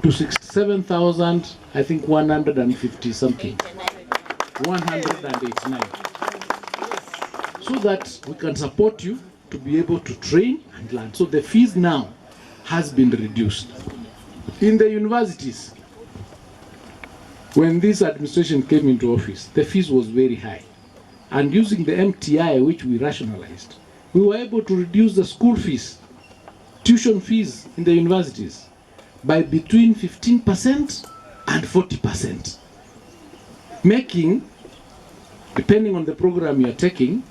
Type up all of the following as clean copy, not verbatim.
to 67,000, I think 150 something, 189. So that we can support you to be able to train and learn. So the fees now has been reduced. In the universities, when this administration came into office, the fees was very high. And using the MTI, which we rationalized, we were able to reduce the school fees, tuition fees in the universities by between 15% and 40%, making, depending on the program you're taking,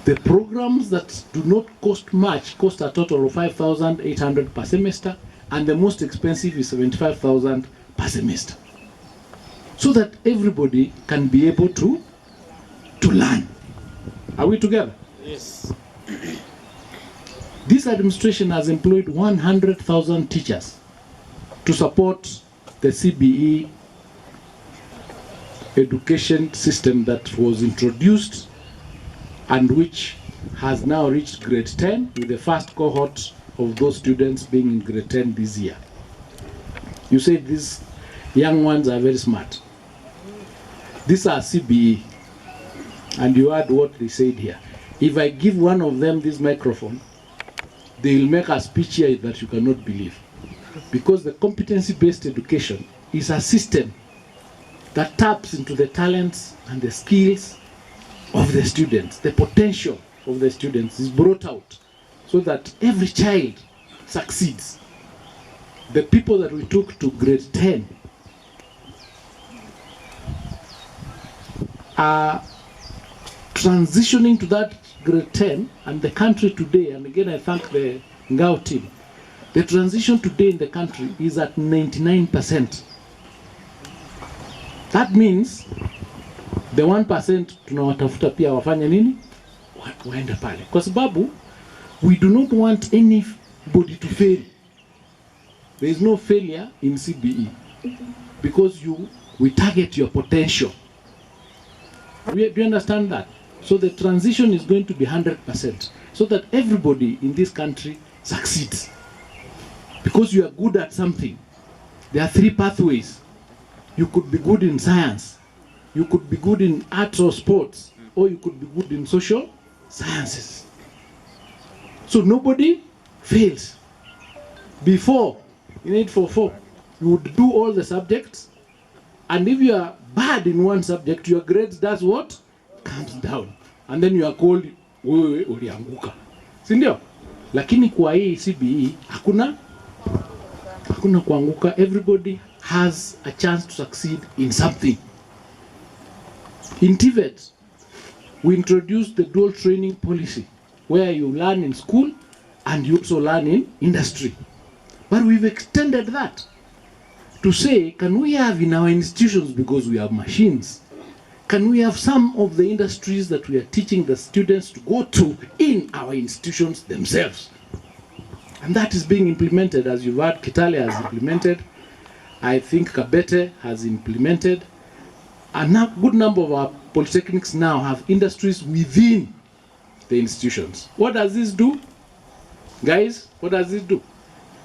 the programs that do not cost much cost a total of 5,800 per semester, and the most expensive is 75,000 per semester, so that everybody can be able to learn. Are we together? Yes. This administration has employed 100,000 teachers to support the CBE education system that was introduced and which has now reached grade 10, with the first cohort of those students being in grade 10 this year. You said these young ones are very smart. These are CBE, and you heard what they said here. If I give one of them this microphone, they will make a speech here that you cannot believe. Because the competency-based education is a system that taps into the talents and the skills of the students. The potential of the students is brought out so that every child succeeds. The people that we took to grade 10 are transitioning to that grade 10, and the country today, and again I thank the Ngao team, the transition today in the country is at 99%. That means the 1% tunawatafuta pia wafanye nini? Waende pale. Kwa sababu we do not want anybody to fail. There is no failure in CBE because we target your potential. Do you understand that? So the transition is going to be 100%, so that everybody in this country succeeds. Because you are good at something. There are 3 pathways. You could be good in science, you could be good in arts or sports, or you could be good in social sciences. So nobody fails. Before, in 844, you would do all the subjects, and if you are bad in one subject, your grades does what? Comes down, and then you are called wewe ulianguka, si ndio? Lakini kwa hii CBE hakuna kuanguka. Everybody has a chance to succeed in something. In TVET, we introduced the dual training policy, where you learn in school and you also learn in industry. But we've extended that to say, can we have in our institutions, because we have machines, can we have some of the industries that we are teaching the students to go to in our institutions themselves? And that is being implemented. As you've heard, Kitale has implemented. I think Kabete has implemented. A good number of our polytechnics now have industries within the institutions. What does this do? Guys, what does this do?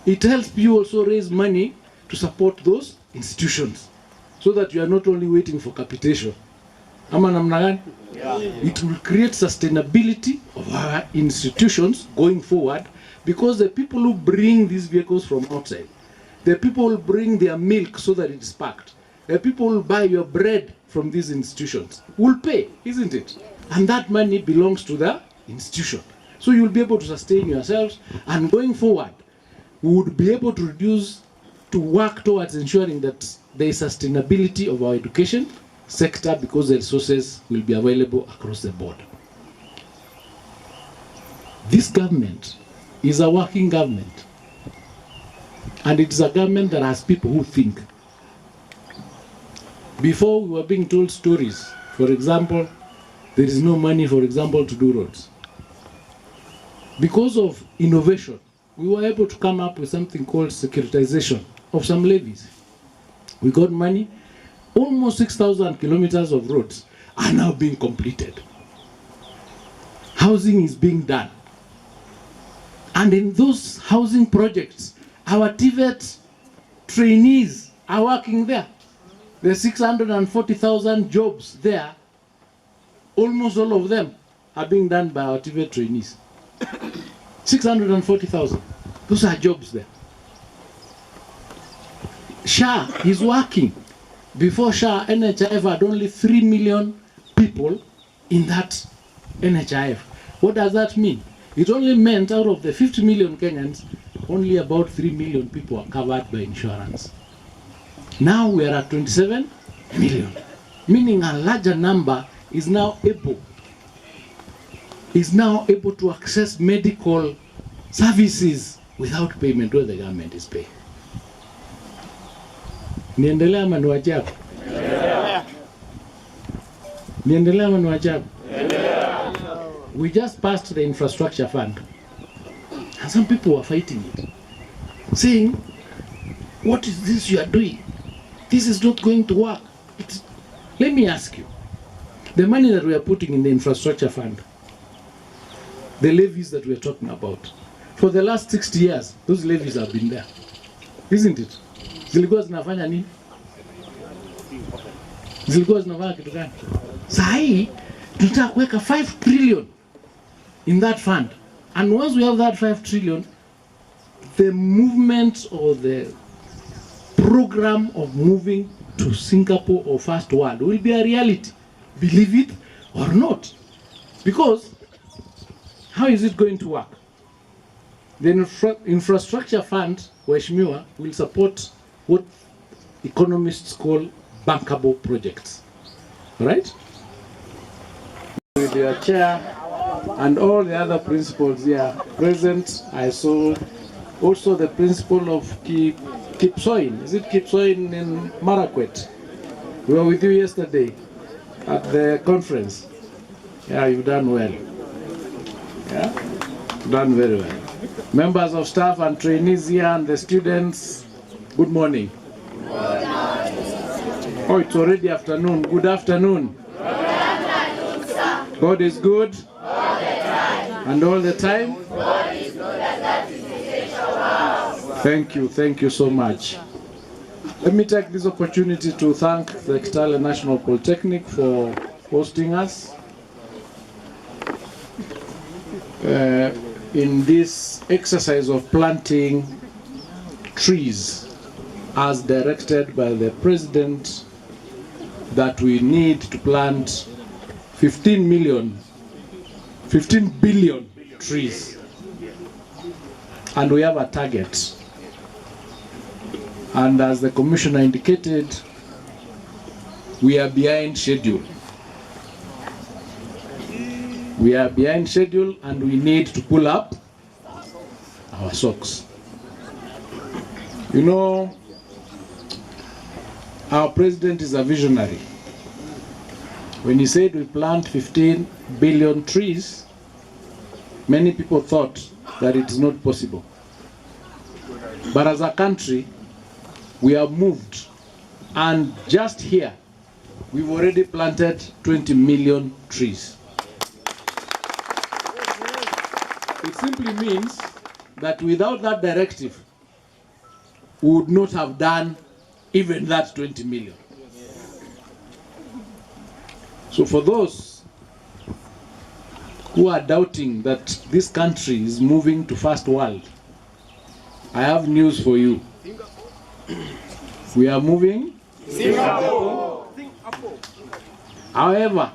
It helps you also raise money to support those institutions, so that you are not only waiting for capitation. Ama namna gani? Yeah. It will create sustainability of our institutions going forward, because the people who bring these vehicles from outside, the people who bring their milk so that it's packed, the people who buy your bread from these institutions will pay, isn't it? And that money belongs to the institution. So you'll be able to sustain yourselves, and going forward, we would be able to work towards ensuring that there is sustainability of our education sector, because the resources will be available across the board. This government is a working government, and it is a government that has people who think. Before, we were being told stories. For example, there is no money, for example, to do roads. Because of innovation, we were able to come up with something called securitization of some levies. We got money. Almost 6,000 kilometers of roads are now being completed. Housing is being done. And in those housing projects, our TVET trainees are working there. There's 640,000 jobs there. Almost all of them are being done by our TVET trainees. 640,000. Those are jobs there. SHA is working. Before SHA, NHIF had only 3 million people in that NHIF. What does that mean? It only meant out of the 50 million Kenyans, only about 3 million people are covered by insurance. Now we are at 27 million, meaning a larger number is now able to access medical services without payment where the government is paying. Niendelea ama niwache hapo? Niendelea ama niwache hapo? We just passed the infrastructure fund, and some people are fighting it, saying, what is this you are doing? This is not going to work. Let me ask you, the money that we are putting in the infrastructure fund, the levies that we are talking about, for the last 60 years, those levies have been there, isn't it? Zilikuwa zinafanya nini? Zilikuwa zinafanya kitu gani? Sasa hii tunataka kuweka 5 trillion in that fund, and once we have that 5 trillion, the movement or the program of moving to Singapore or first world will be a reality, believe it or not. Because how is it going to work? The infrastructure fund, Waheshimiwa, will support what economists call bankable projects. Right? With your chair and all the other principals here present, I saw also the principal of Kipsoin. Is it Kipsoin in Marakwet? We were with you yesterday at the conference. Yeah, you've done well. Yeah, you've done very well. Members of staff and trainees here and the students, good morning. Oh, it's already afternoon. Good afternoon. Good afternoon, sir. God is good. All the time. And all the time? God is good, and that is the essential house. Thank you so much. Let me take this opportunity to thank the Kitale National Polytechnic for hosting us in this exercise of planting trees as directed by the President, that we need to plant 15 billion trees. And we have a target. And as the Commissioner indicated, we are behind schedule. We are behind schedule, and we need to pull up our socks. You know, our president is a visionary. When he said we plant 15 billion trees, many people thought that it is not possible. But as a country, we have moved, and just here, we've already planted 20 million trees. It simply means that without that directive, we would not have done even that 20 million. So for those who are doubting that this country is moving to first world, I have news for you. We are moving Singapore. However,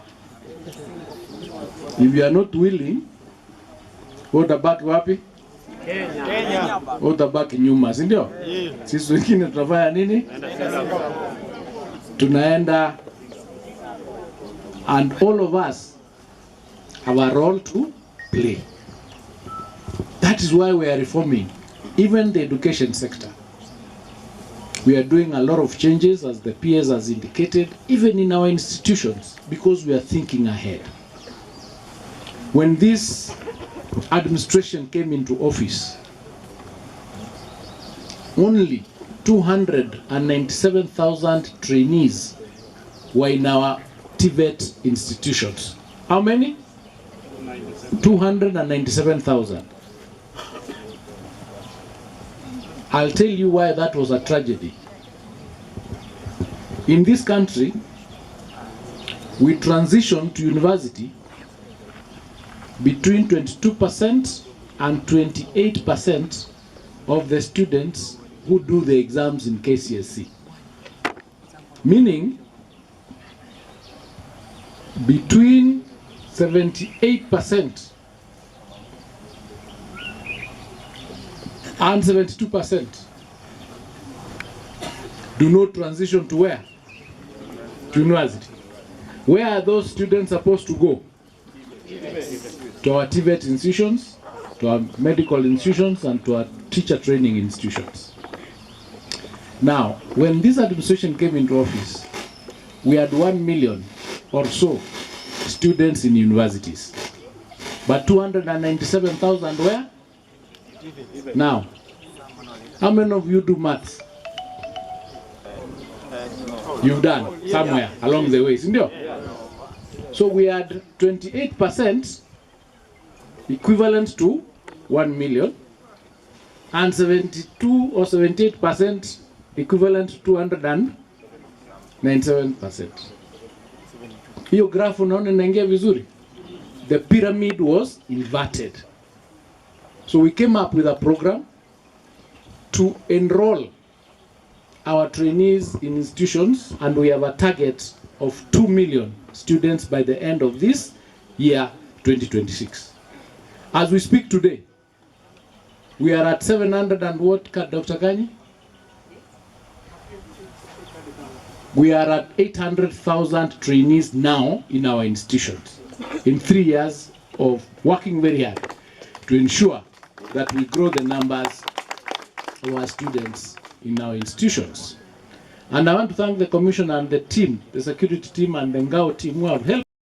if you are not willing, utabaki wapi? Kenya. Utabaki nyuma, si ndio? Sisi wengine tunafanya nini? Tunaenda, and all of us have a role to play. That is why we are reforming even the education sector. We are doing a lot of changes, as the PS has indicated, even in our institutions, because we are thinking ahead. When this administration came into office, only 297,000 trainees were in our TVET institutions. How many? 297,000. I'll tell you why that was a tragedy. In this country, we transitioned to university between 22% and 28% of the students who do the exams in KCSE. Meaning, between 78% and 72% do not transition to where? To university. Where are those students supposed to go? To our TVET institutions, to our medical institutions, and to our teacher training institutions. Now, when this administration came into office, we had 1 million or so students in universities. But 297,000 where? Now, how many of you do maths? You've done somewhere along the way, isn't it? So we had 28% equivalent to 1 million and 72 or 78% equivalent to 297%. Hiyo graph unaona inaingia vizuri? The pyramid was inverted. So we came up with a program to enroll our trainees in institutions, and we have a target of 2 million students by the end of this year, 2026. As we speak today, we are at 700 and what, Dr. Kanyi? We are at 800,000 trainees now in our institutions, in 3 years of working very hard to ensure that we grow the numbers of our students in our institutions. And I want to thank the Commission and the team, the security team and the Ngao team who have helped